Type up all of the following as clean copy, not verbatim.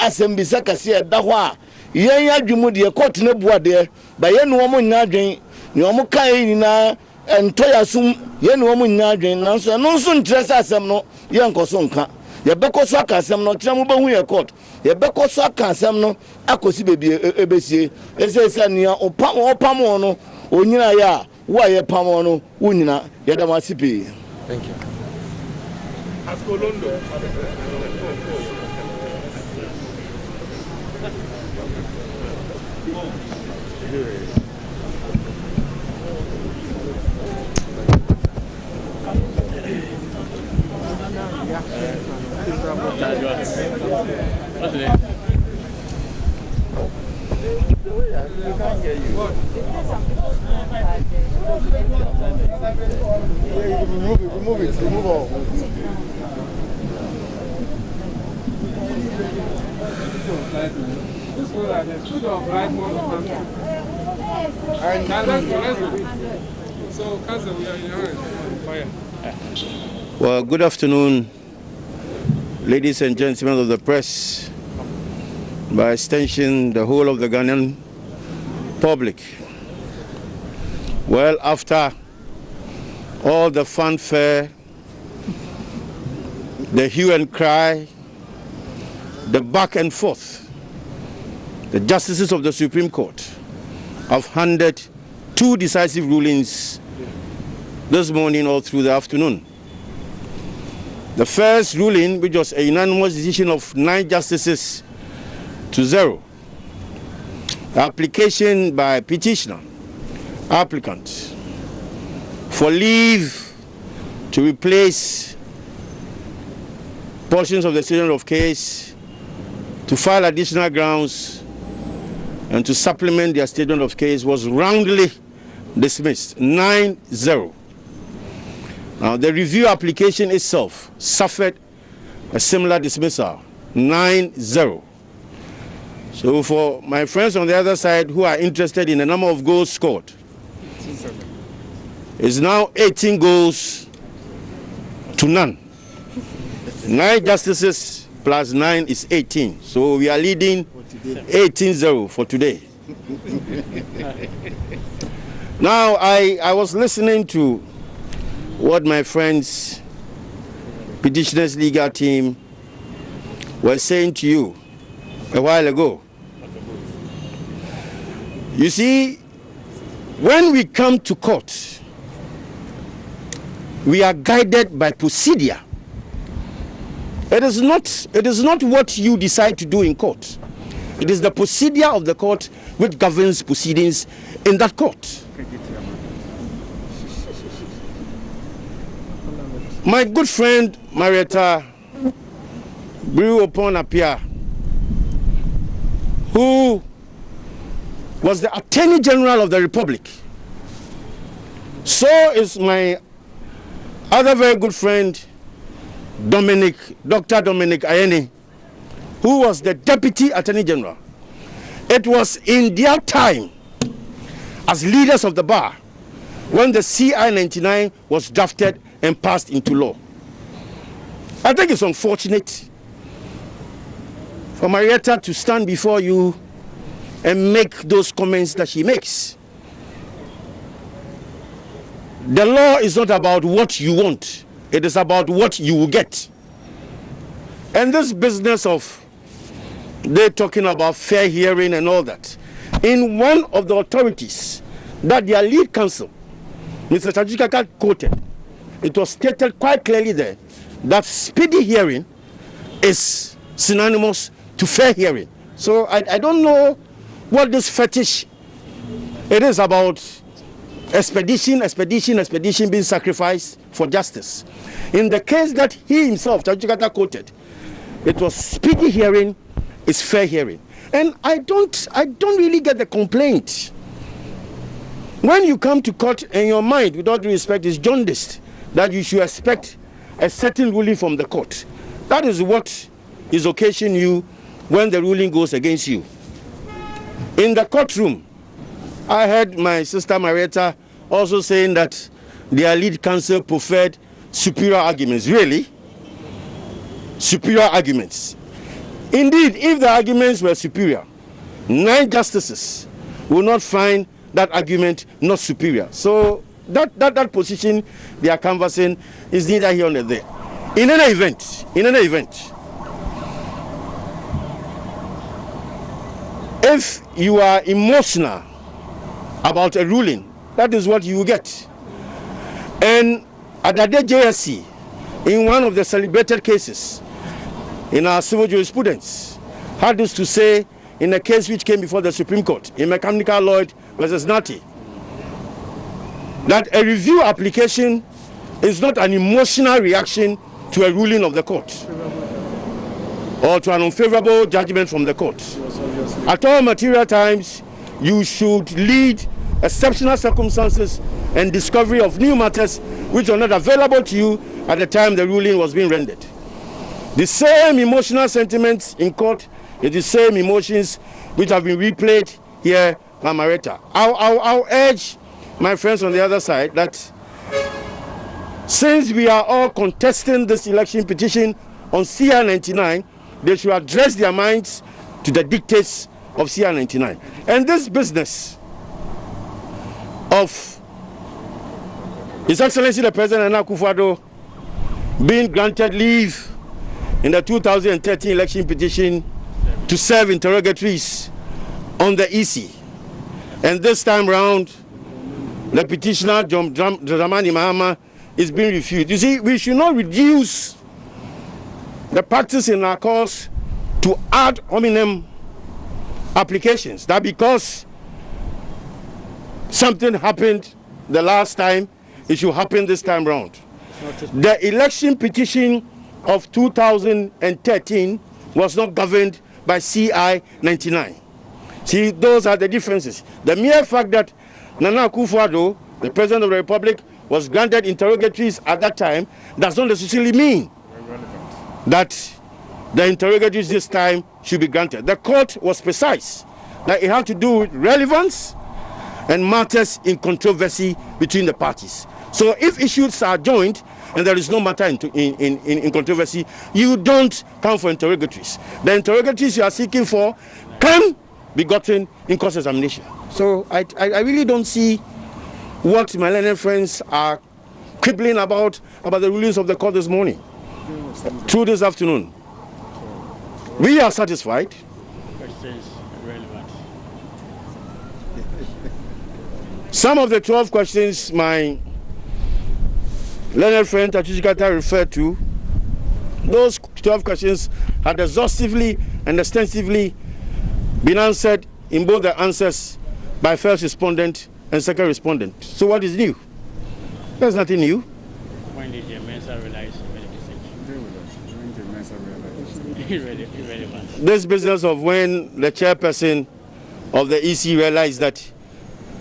asembisa kase da ho a yen adwumu de court na buade ba yen no mo nya adwen ne o mo kai ni na entoyasum yen no mo nya adwen nanso no nso ntresa asem no yen koso nka ye bekoso aka asem no kira mo bahu ye court ye bekoso aka asem no akosi bebi ebesie ese ne opam no onyina ya wo ye pam no wonyina ye da masipi. Thank you. Askolondo. What's the name? Remove it. Remove all. So, Council, we are in your hands. Fire. Well, good afternoon, ladies and gentlemen of the press, by extension, the whole of the Ghanaian public. Well, after all the fanfare, the hue and cry, the back and forth, the justices of the Supreme Court have handed 2 decisive rulings this morning all through the afternoon. The first ruling, which was a unanimous decision of 9 justices to 0, the application by petitioner, applicant, for leave to replace portions of the statement of case, to file additional grounds, and to supplement their statement of case was roundly dismissed, 9-0. Now, the review application itself suffered a similar dismissal, 9-0. So for my friends on the other side who are interested in the number of goals scored, it's now 18 goals to none. 9 justices plus 9 is 18. So we are leading 18-0 for today. Now, I was listening to what my friends, petitioners legal team, were saying to you a while ago. You see, when we come to court, we are guided by procedure. It is not what you decide to do in court. It is the procedure of the court which governs proceedings in that court. My good friend Marietta blew upon Apia, who was the Attorney General of the Republic. So is my other very good friend, Dr. Dominic Ayeni, who was the Deputy Attorney General. It was in their time as leaders of the bar when the CI 99 was drafted and passed into law. I think it's unfortunate for Marietta to stand before you and make those comments that she makes. The law is not about what you want, it is about what you will get. And this business of they're talking about fair hearing and all that, in one of the authorities that their lead counsel, Mr. Tajikaka, quoted, it was stated quite clearly there that speedy hearing is synonymous to fair hearing. So I don't know what this fetish it is about, expedition being sacrificed for justice. In the case that he himself, Tajikata, quoted, it was speedy hearing is fair hearing. And I don't really get the complaint. When you come to court and your mind, with all due respect, is jaundiced, that you should expect a certain ruling from the court. That is what is occasioning you when the ruling goes against you. In the courtroom, I heard my sister Marietta also saying that their lead counsel preferred superior arguments. Really? Superior arguments. Indeed, if the arguments were superior, 9 justices will not find that argument not superior. So that position they are canvassing is neither here nor there. In any event, if you are emotional about a ruling, that is what you will get. And at the JSC, in one of the celebrated cases in our civil jurisprudence, had this to say in a case which came before the Supreme Court, in Mechanical Lloyd versus Natty, that a review application is not an emotional reaction to a ruling of the court or to an unfavorable judgment from the court. At all material times, you should lead exceptional circumstances and discovery of new matters which are not available to you at the time the ruling was being rendered. The same emotional sentiments in court is the same emotions which have been replayed here by Maretta. I'll urge my friends on the other side that since we are all contesting this election petition on CR 99, they should address their minds to the dictates of CR 99. And this business of His Excellency the President Nana Akufo-Addo being granted leave in the 2013 election petition to serve interrogatories on the EC, and this time round the petitioner John Dramani Mahama is being refused. You see, we should not reduce the practice in our course to ad hominem applications, that because something happened the last time, it should happen this time round. The election petition of 2013 was not governed by CI 99. See, those are the differences. The mere fact that Nana Akufo-Addo, the President of the Republic, was granted interrogatories at that time does not necessarily mean that the interrogatories this time should be granted. The court was precise that it had to do with relevance and matters in controversy between the parties. So if issues are joined and there is no matter in controversy, you don't come for interrogatories. The interrogatories you are seeking for can be gotten in cross-examination. So I really don't see what my learned friends are quibbling about the rulings of the court this morning, through this afternoon. We are satisfied. Some of the 12 questions my learned friend Tachikata referred to, those 12 questions had exhaustively and extensively been answered in both the answers by first respondent and second respondent. So what is new? There's nothing new. When did the Mensa realize irrelevant? This business of when the chairperson of the EC realized that,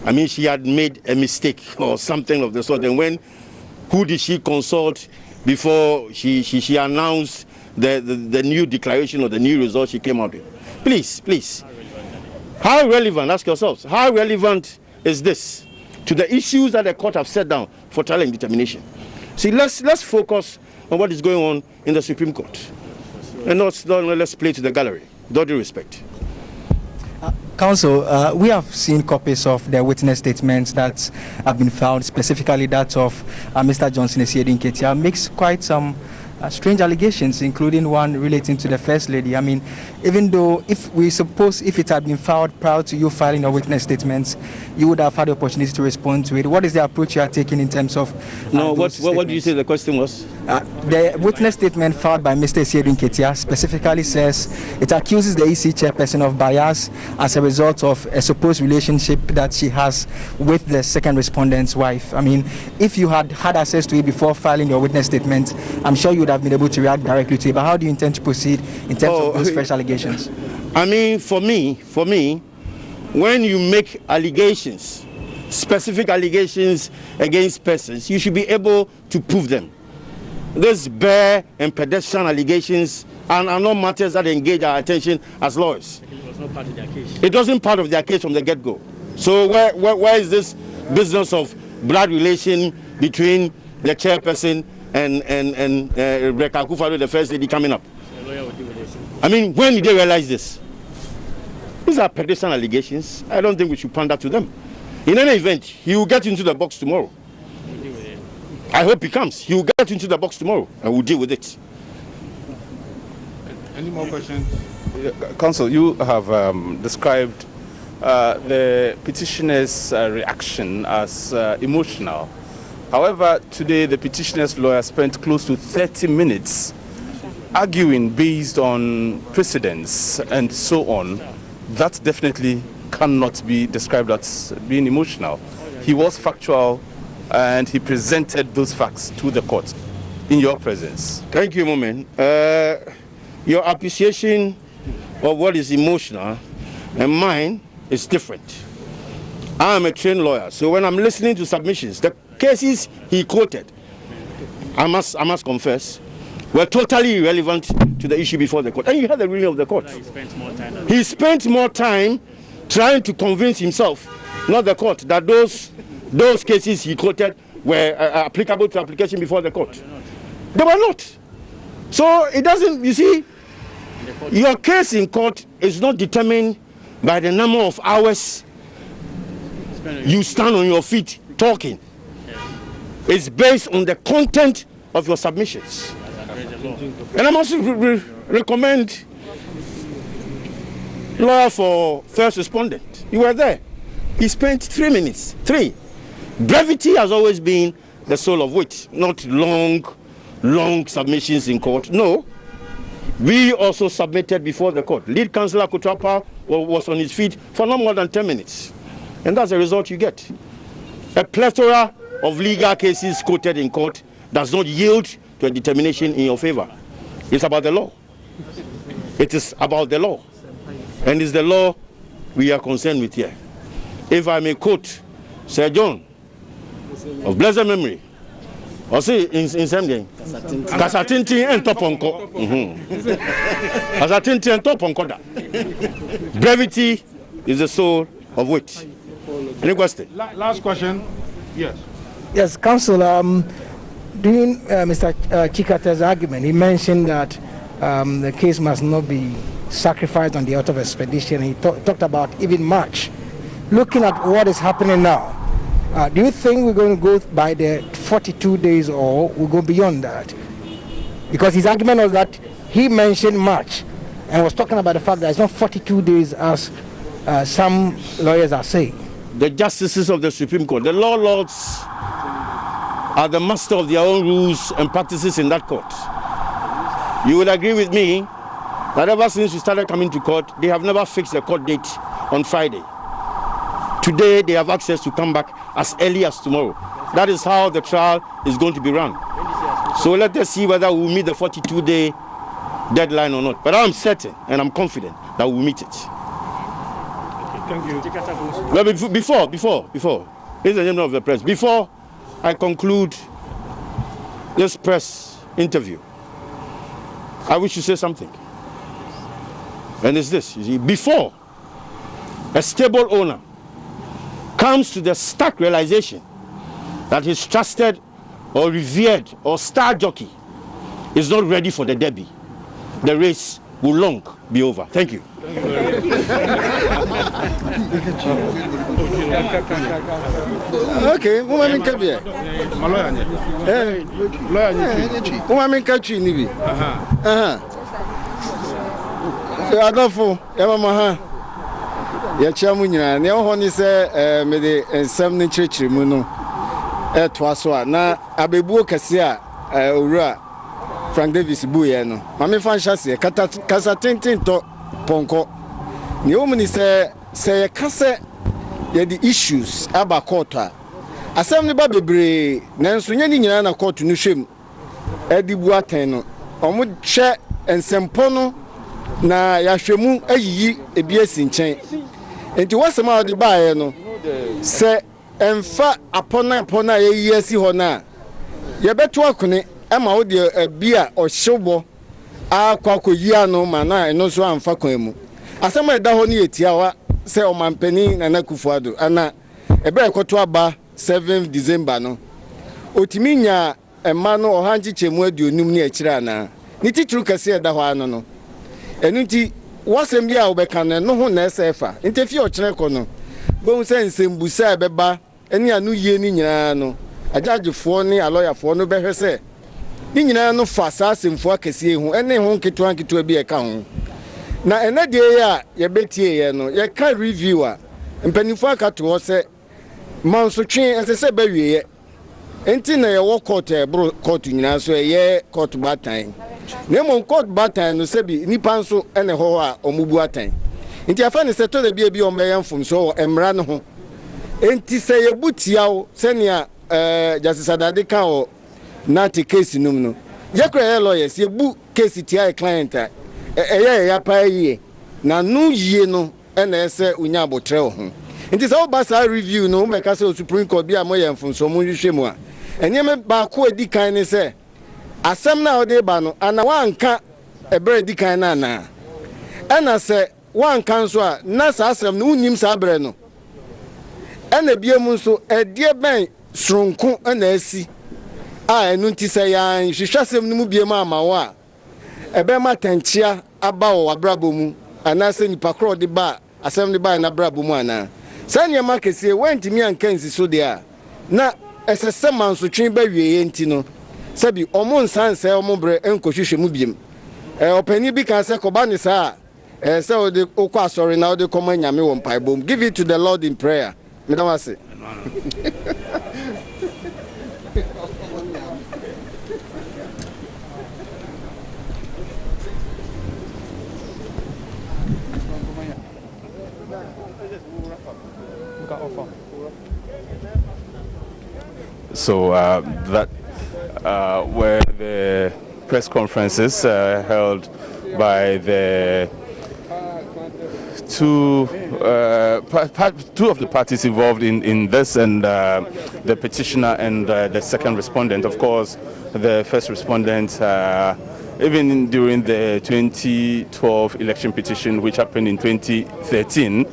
I mean, she had made a mistake or something of the sort, and when, who did she consult before she announced the new declaration or the new result she came out with? Please. How relevant, ask yourselves, how relevant is this to the issues that the court have set down for trial and determination? See, let's focus on what is going on in the Supreme Court, and let's play to the gallery, with all due respect. Counsel, we have seen copies of the witness statements that have been found, specifically that of Mr. Johnson Esiedin Ketia, makes quite some strange allegations, including one relating to the First Lady. I mean, even though if it had been filed prior to you filing your witness statements, you would have had the opportunity to respond to it. What is the approach you are taking in terms of... what did you say the question was? The witness statement filed by Mr. Esiedin Ketia specifically says it accuses the EC chairperson of bias as a result of a supposed relationship that she has with the second respondent's wife. I mean, if you had had access to it before filing your witness statement, I'm sure you would have been able to react directly to it. But how do you intend to proceed in terms of those fresh allegations? I mean, for me, when you make allegations, specific allegations against persons, you should be able to prove them. These bare and pedestrian allegations are not matters that engage our attention as lawyers. It was not part of their case. It wasn't part of their case from the get-go. So where is this business of blood relation between the chairperson and Rebecca Akufo-Addo, the First Lady, coming up? The lawyer will deal with this. I mean, when did they realize this? These are Petition allegations. I don't think we should pander to them. In any event, he will get into the box tomorrow. I hope he comes. He will get into the box tomorrow and we'll deal with it. Any more questions? Counsel, you have described the petitioner's reaction as emotional. However, today the petitioner's lawyer spent close to 30 minutes arguing based on precedents and so on. That definitely cannot be described as being emotional. He was factual and he presented those facts to the court in your presence. Thank you, Moment. Your appreciation of what is emotional and mine is different. I am a trained lawyer, so when I'm listening to submissions, the cases he quoted, I must confess, were totally irrelevant to the issue before the court. And you had the ruling of the court. He spent more time trying to convince himself, not the court, that those cases he quoted were applicable to application before the court. They were not. So it doesn't, you see, your case in court is not determined by the number of hours you stand on your feet talking. It's based on the content of your submissions. And I must recommend lawyer for first respondent. You were there. He spent 3 minutes. 3. Brevity has always been the soul of wit, not long submissions in court. No. We also submitted before the court. Lead Counsellor Kutrapa was on his feet for no more than 10 minutes. And that's the result you get. A plethora of legal cases quoted in court does not yield to a determination in your favor. It's about the law. It is about the law. And it's the law we are concerned with here. If I may quote Sir John of blessed memory, or say in something, Kasatinti and Toponko. Kasatinti and Toponko. Brevity is the soul of wit. Any question? Last question. Yes. Yes, Counsel. During Mr. Chikate's argument, he mentioned that the case must not be sacrificed on the altar of expedition. He talked about even March. Looking at what is happening now, do you think we're going to go by the 42 days or we'll go beyond that? Because his argument was that he mentioned March and was talking about the fact that it's not 42 days as some lawyers are saying. The justices of the Supreme Court, the law lords, are the master of their own rules and practices in that court. You will agree with me that ever since we started coming to court, they have never fixed the court date on Friday. Today, they have access to come back as early as tomorrow. That is how the trial is going to be run. So let us see whether we will meet the 42-day deadline or not. But I'm certain and I'm confident that we will meet it. Thank you. Well, before, here's the name of the press. Before I conclude this press interview, I wish to say something. And it's this, you see, before a stable owner comes to the stark realization that his trusted or revered or star jockey is not ready for the derby, the race will long be over. Thank you. Okay, woman can be. Woman catching me. I don't know. Yamaha. Yachamunya, near honey say, Mede and some church muno. Twasoa. Na Abebu Cassia, Ura, Frank Davis Buyano. Mammy Fanchassi, Casatintin to Ponko. The woman say, a cassa, the issues about quarter. Assembly Baby Bray, Nansunyana court to Nushim, Eddie Buateno, Omud Che and Sempono, na Yashemu, a ye, a BS in chain. And to what's about the Bayano, say, and fat upon a yes, hona. You bet walk on it, I'm out there a beer or showbo, a quaco yano, mana, and no so I'm facoemu. As I'm a dahoni tiawa, say on my penny and a kufuado, and a bear cotoaba 7th December no. Otiminya a mano or hanji chemwedu numni echirana. Niti true kasi da hwano no. Enuti wasem bia obeka no ho na esefa. Ntefi o kire ko no. Bo se nsembusa beba eni anu yie ni nyina no. Ajagefo ne aloyafo no behwe se. Ni nyina no fa sasemfo akese hu ene ho nketo bi eka ho. Na ene de ya ye betie ye no ye ka reviewer mpanifo aka to se mansotwe ese ba wiye enti na ye wo court bro court nyina so ye court batan na mo court batan no se bi nipa nso ene ho a omubu atan enti afa ne se to da bi o meyan fom so emra no ho enti se ye butiawo se ne justice adade kan o na te case num no ye kra lawyers ye bu case ti client ya pa yie na no yie no ena ese unya abotre ho nti se obasa review no me ka se Supreme Court bi amoye mfunso mu hwehwe mu a enye me ba ko edi kan ne se asem na ode ba no ana wanka ebre edi kan na na ena se wanka nso a na sa asem no unim sa abre no ena biemu nso edie ben sronko ena asi a enu nti se ya hwehwasem no mu biemu amawa ebe matanchia aba wo abrabo mu anase nipa kro de ba asem de ba na abrabo mu ana sanya makese wentimi ankansi so de a na esese manso twen ba wieye nti no sabi omo nsanse omo bre enkohwehwe mu biem opani bi kan se koba ne sa se ode okwa asori na ode koma nyame wo mpaibom. Give it to the Lord in prayer. Medawase. So that were the press conferences held by the two of the parties involved in this, and the petitioner and the second respondent. Of course, the first respondent, even during the 2012 election petition, which happened in 2013,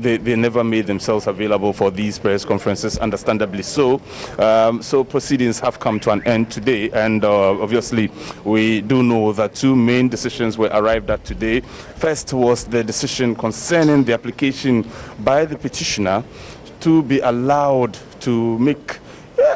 they never made themselves available for these press conferences, understandably so. So proceedings have come to an end today, and obviously we do know that two main decisions were arrived at today. First was the decision concerning the application by the petitioner to be allowed to make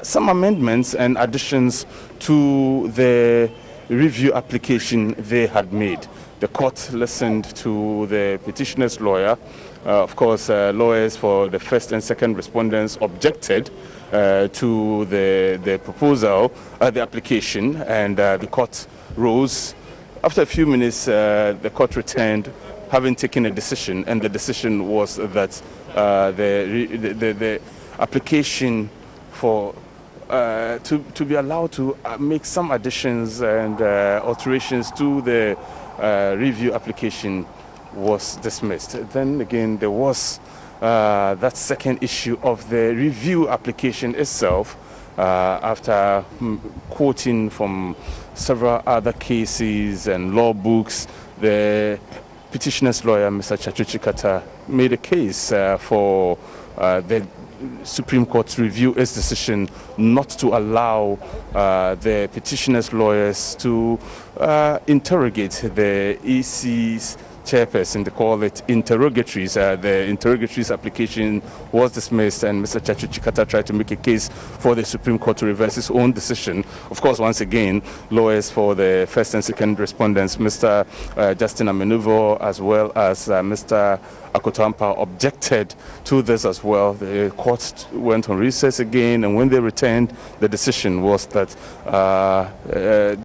some amendments and additions to the review application they had made. The court listened to the petitioner's lawyer. Of course, lawyers for the first and second respondents objected to the proposal, the application, and the court rose. After a few minutes, the court returned, having taken a decision, and the decision was that the application for to be allowed to make some additions and alterations to the review application was dismissed. Then again, there was that second issue of the review application itself, after quoting from several other cases and law books. The petitioner's lawyer, Mr. Chachukata, made a case for the Supreme Court to review its decision not to allow the petitioner's lawyers to interrogate the EC's chairperson. They call it interrogatories. The interrogatories application was dismissed, and Mr. Chachu Chikata tried to make a case for the Supreme Court to reverse its own decision. Of course, once again, lawyers for the first and second respondents, Mr. Justin Amenuvo, as well as Mr. Akotampa, objected to this as well. The court went on recess again, and when they returned, the decision was that